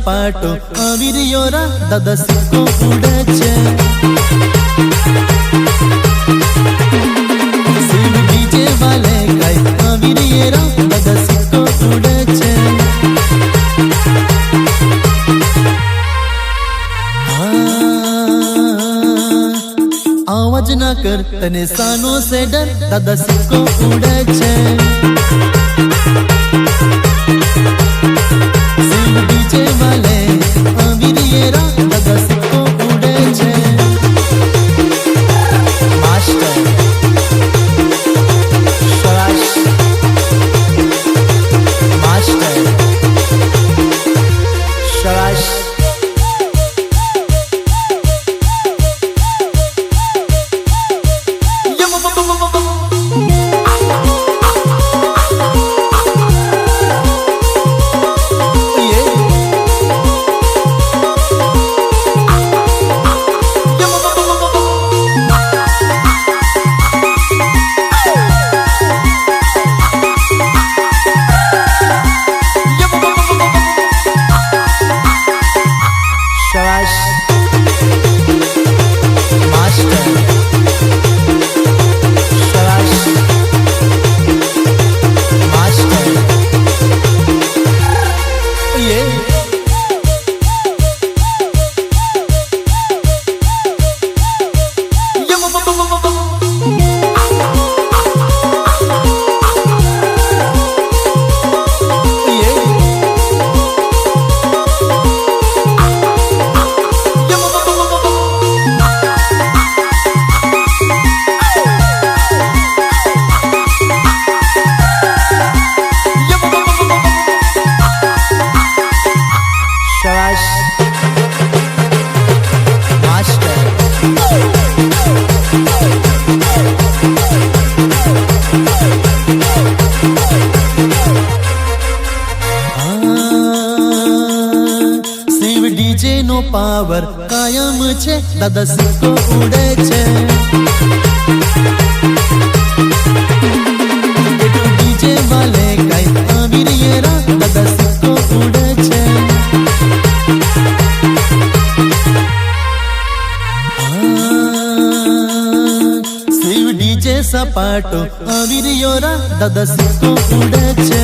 સપાટો આવી રહ્યો રા દાદા સિક્કો ઉડે છે શિવ ડીજે વાલે કઈ આવી રહી રા દાદા સિક્કો ઉડે છે आवाज ना कर तने सानो से डर दादा सिक्को उड़े छे शिव डीजे वाले अवीरियरा दादा सिक्को उड़े छे मास्टर शराश मास्टर शराश शिव डीजे नो पावर कायम छे दादा सिक्को उड़े छे डीजे वाले कई अवीरियरा दादा सिक्को उड़े छे शिव डीजे सपाटो अवीरियरा दादा सिक्को उड़े छे।